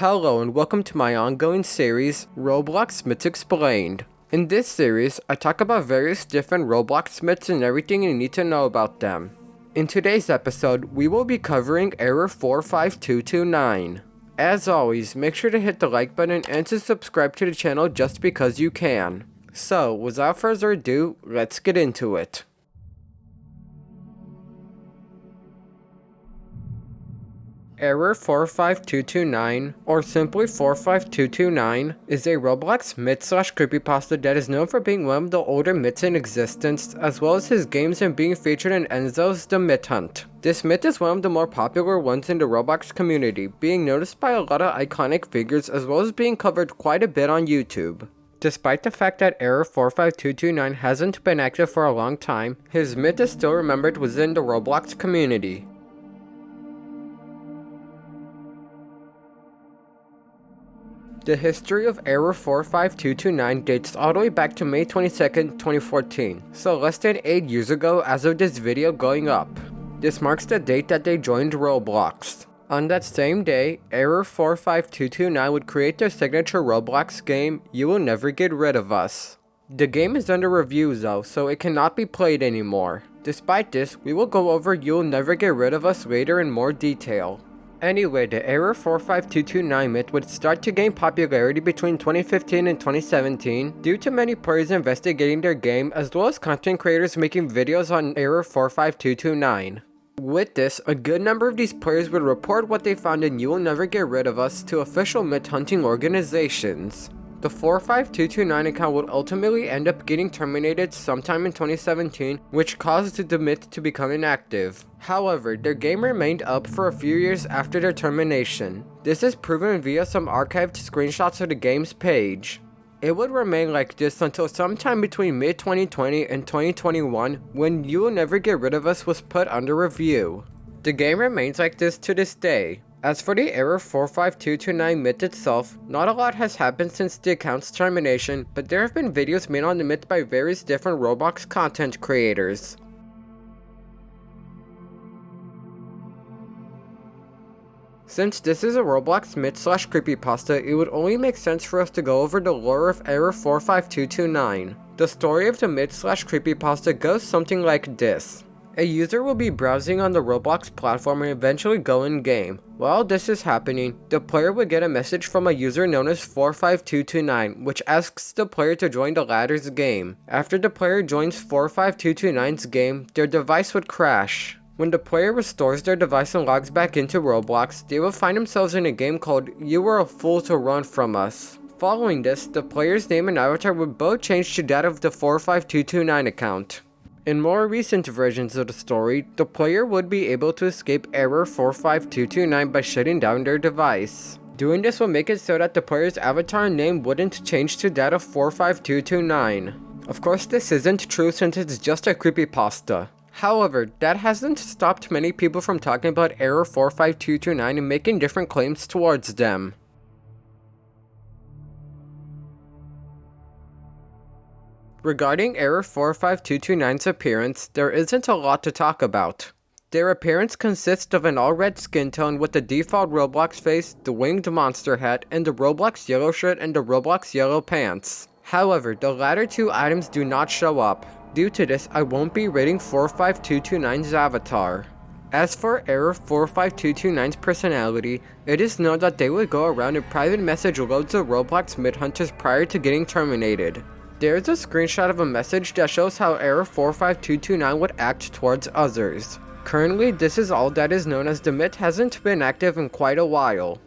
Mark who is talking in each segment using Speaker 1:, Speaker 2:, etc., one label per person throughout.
Speaker 1: Hello and welcome to my ongoing series, Roblox Myths Explained. In this series, I talk about various different Roblox myths and everything you need to know about them. In today's episode, we will be covering Error 45229. As always, make sure to hit the like button and to subscribe to the channel just because you can. So, without further ado, let's get into it. Error 45229, or simply 45229, is a Roblox myth/creepypasta that is known for being one of the older myths in existence, as well as his games and being featured in Enzo's The Myth Hunt. This myth is one of the more popular ones in the Roblox community, being noticed by a lot of iconic figures as well as being covered quite a bit on YouTube. Despite the fact that Error 45229 hasn't been active for a long time, his myth is still remembered within the Roblox community. The history of Error 45229 dates all the way back to May 22nd, 2014, so less than 8 years ago as of this video going up. This marks the date that they joined Roblox. On that same day, Error 45229 would create their signature Roblox game, You Will Never Get Rid of Us. The game is under review though, so it cannot be played anymore. Despite this, we will go over You Will Never Get Rid of Us later in more detail. Anyway, the Error 45229 myth would start to gain popularity between 2015 and 2017 due to many players investigating their game as well as content creators making videos on Error 45229. With this, a good number of these players would report what they found in You Will Never Get Rid of Us to official myth hunting organizations. The 45229 account would ultimately end up getting terminated sometime in 2017, which caused the myth to become inactive. However, their game remained up for a few years after their termination. This is proven via some archived screenshots of the game's page. It would remain like this until sometime between mid-2020 and 2021 when You Will Never Get Rid of Us was put under review. The game remains like this to this day. As for the Error 45229 myth itself, not a lot has happened since the account's termination, but there have been videos made on the myth by various different Roblox content creators. Since this is a Roblox myth/creepypasta, it would only make sense for us to go over the lore of Error 45229. The story of the myth/creepypasta goes something like this. A user will be browsing on the Roblox platform and eventually go in-game. While this is happening, the player will get a message from a user known as 45229, which asks the player to join the latter's game. After the player joins 45229's game, their device would crash. When the player restores their device and logs back into Roblox, they will find themselves in a game called You Were a Fool to Run From Us. Following this, the player's name and avatar would both change to that of the 45229 account. In more recent versions of the story, the player would be able to escape Error 45229 by shutting down their device. Doing this will make it so that the player's avatar and name wouldn't change to that of 45229. Of course, this isn't true since it's just a creepypasta. However, that hasn't stopped many people from talking about Error 45229 and making different claims towards them. Regarding Error 45229's appearance, there isn't a lot to talk about. Their appearance consists of an all-red skin tone with the default Roblox face, the winged monster hat, and the Roblox yellow shirt and the Roblox yellow pants. However, the latter two items do not show up. Due to this, I won't be rating 45229's avatar. As for Error 45229's personality, it is known that they would go around and private message loads of Roblox myth hunters prior to getting terminated. There is a screenshot of a message that shows how Error 45229 would act towards others. Currently, this is all that is known as the myth hasn't been active in quite a while.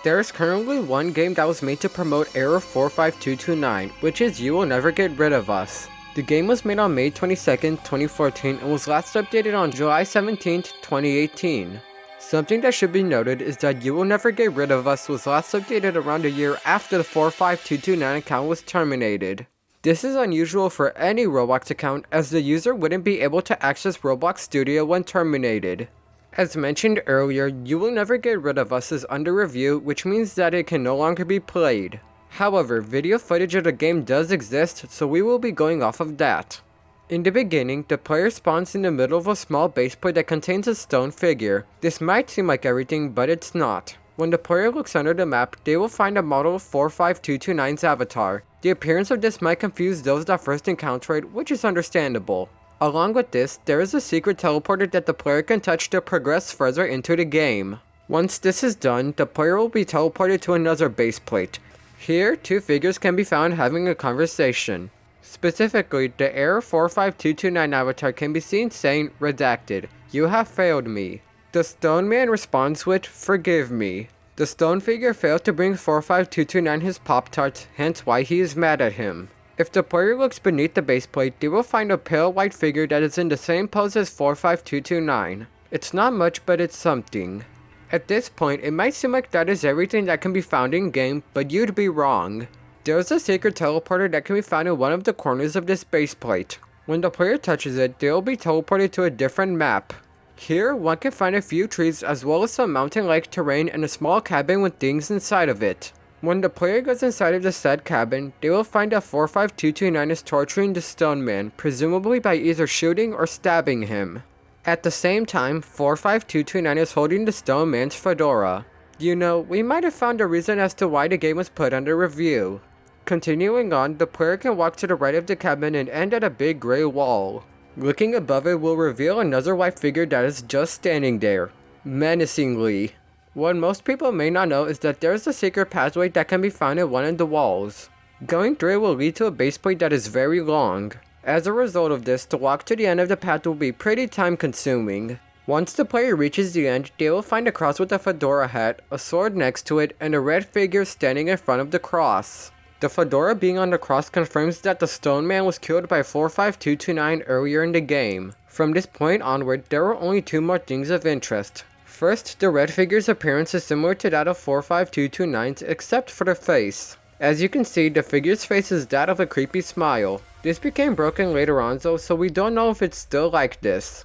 Speaker 1: There is currently one game that was made to promote Error 45229, which is You Will Never Get Rid of Us. The game was made on May 22nd, 2014 and was last updated on July 17th, 2018. Something that should be noted is that You Will Never Get Rid of Us was last updated around a year after the 45229 account was terminated. This is unusual for any Roblox account as the user wouldn't be able to access Roblox Studio when terminated. As mentioned earlier, You Will Never Get Rid of Us is under review, which means that it can no longer be played. However, video footage of the game does exist, so we will be going off of that. In the beginning, the player spawns in the middle of a small base plate that contains a stone figure. This might seem like everything, but it's not. When the player looks under the map, they will find a model of 45229's avatar. The appearance of this might confuse those that first encounter it, which is understandable. Along with this, there is a secret teleporter that the player can touch to progress further into the game. Once this is done, the player will be teleported to another base plate. Here, two figures can be found having a conversation. Specifically, the Error 45229 avatar can be seen saying, "Redacted, you have failed me." The Stone Man responds with, "Forgive me." The stone figure failed to bring 45229 his Pop-Tarts, hence why he is mad at him. If the player looks beneath the base plate, they will find a pale white figure that is in the same pose as 45229. It's not much, but it's something. At this point, it might seem like that is everything that can be found in-game, but you'd be wrong. There is a secret teleporter that can be found in one of the corners of this base plate. When the player touches it, they will be teleported to a different map. Here, one can find a few trees as well as some mountain-like terrain and a small cabin with things inside of it. When the player goes inside of the said cabin, they will find that 45229 is torturing the Stone Man, presumably by either shooting or stabbing him. At the same time, 45229 is holding the Stone Man's fedora. You know, we might have found a reason as to why the game was put under review. Continuing on, the player can walk to the right of the cabin and end at a big gray wall. Looking above it will reveal another white figure that is just standing there, menacingly. What most people may not know is that there is a secret pathway that can be found in one of the walls. Going through it will lead to a base plate that is very long. As a result of this, to walk to the end of the path will be pretty time consuming. Once the player reaches the end, they will find a cross with a fedora hat, a sword next to it, and a red figure standing in front of the cross. The fedora being on the cross confirms that the Stone Man was killed by 45229 earlier in the game. From this point onward, there are only two more things of interest. First, the red figure's appearance is similar to that of 45229's except for the face. As you can see, the figure's face is that of a creepy smile. This became broken later on though, so we don't know if it's still like this.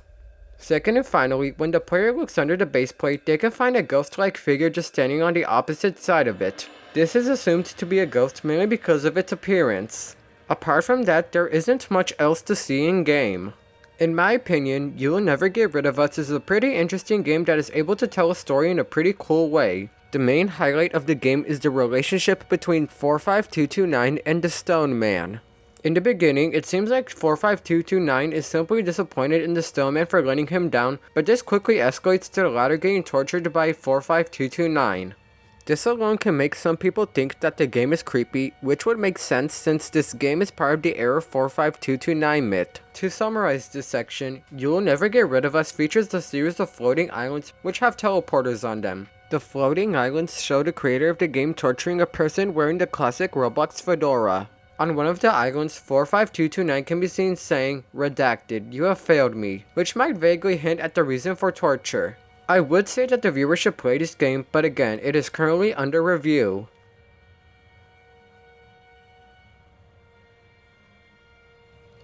Speaker 1: Second and finally, when the player looks under the base plate, they can find a ghost-like figure just standing on the opposite side of it. This is assumed to be a ghost mainly because of its appearance. Apart from that, there isn't much else to see in-game. In my opinion, You Will Never Get Rid of Us is a pretty interesting game that is able to tell a story in a pretty cool way. The main highlight of the game is the relationship between 45229 and the Stone Man. In the beginning, it seems like 45229 is simply disappointed in the Stone Man for letting him down, but this quickly escalates to the latter getting tortured by 45229. This alone can make some people think that the game is creepy, which would make sense since this game is part of the Error 45229 myth. To summarize this section, You Will Never Get Rid of Us features a series of floating islands which have teleporters on them. The floating islands show the creator of the game torturing a person wearing the classic Roblox fedora. On one of the islands, 45229 can be seen saying, "Redacted, you have failed me," which might vaguely hint at the reason for torture. I would say that the viewer should play this game, but again, it is currently under review.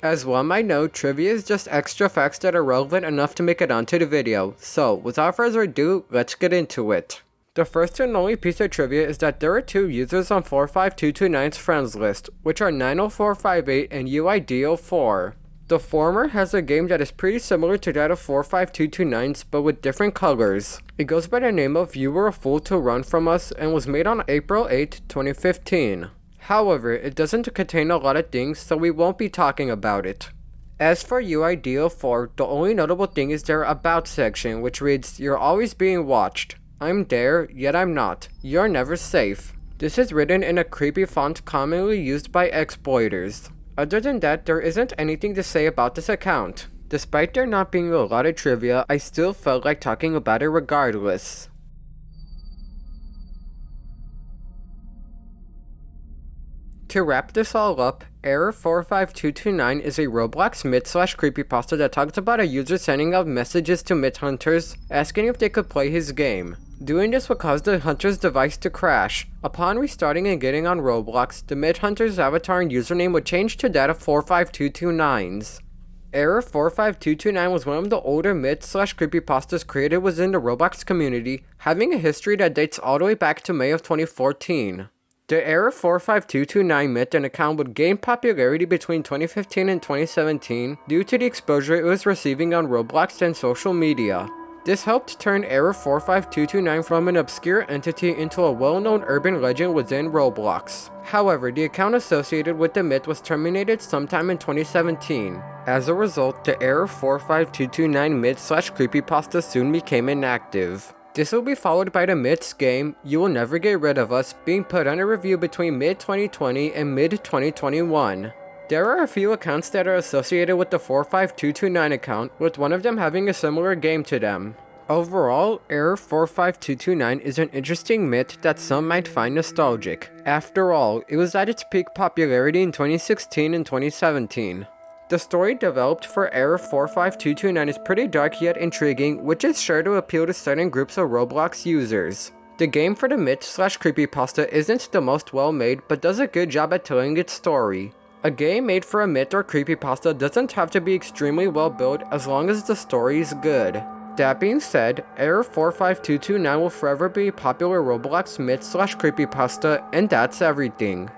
Speaker 1: As one might know, trivia is just extra facts that are relevant enough to make it onto the video, so without further ado, let's get into it. The first and only piece of trivia is that there are two users on 45229's friends list, which are 90458 and UID04. The former has a game that is pretty similar to that of 45229's but with different colors. It goes by the name of You Were a Fool to Run From Us and was made on April 8, 2015. However, it doesn't contain a lot of things, so we won't be talking about it. As for UID04, the only notable thing is their About section, which reads, "You're always being watched. I'm there, yet I'm not. You're never safe." This is written in a creepy font commonly used by exploiters. Other than that, there isn't anything to say about this account. Despite there not being a lot of trivia, I still felt like talking about it regardless. To wrap this all up, Error 45229 is a Roblox myth/creepypasta that talks about a user sending out messages to myth hunters, asking if they could play his game. Doing this would cause the hunter's device to crash. Upon restarting and getting on Roblox, the myth hunter's avatar and username would change to that of 45229's. Error 45229 was one of the older myth/creepypastas created within the Roblox community, having a history that dates all the way back to May of 2014. The Error45229 myth and account would gain popularity between 2015 and 2017 due to the exposure it was receiving on Roblox and social media. This helped turn Error45229 from an obscure entity into a well-known urban legend within Roblox. However, the account associated with the myth was terminated sometime in 2017. As a result, the Error45229 myth/creepypasta soon became inactive. This will be followed by the myths game, You Will Never Get Rid of Us, being put on a review between mid-2020 and mid-2021. There are a few accounts that are associated with the 45229 account, with one of them having a similar game to them. Overall, Error45229 is an interesting myth that some might find nostalgic. After all, it was at its peak popularity in 2016 and 2017. The story developed for Error45229 is pretty dark yet intriguing, which is sure to appeal to certain groups of Roblox users. The game for the myth/creepypasta isn't the most well made, but does a good job at telling its story. A game made for a myth or creepypasta doesn't have to be extremely well built as long as the story is good. That being said, Error45229 will forever be a popular Roblox myth/creepypasta, and that's everything.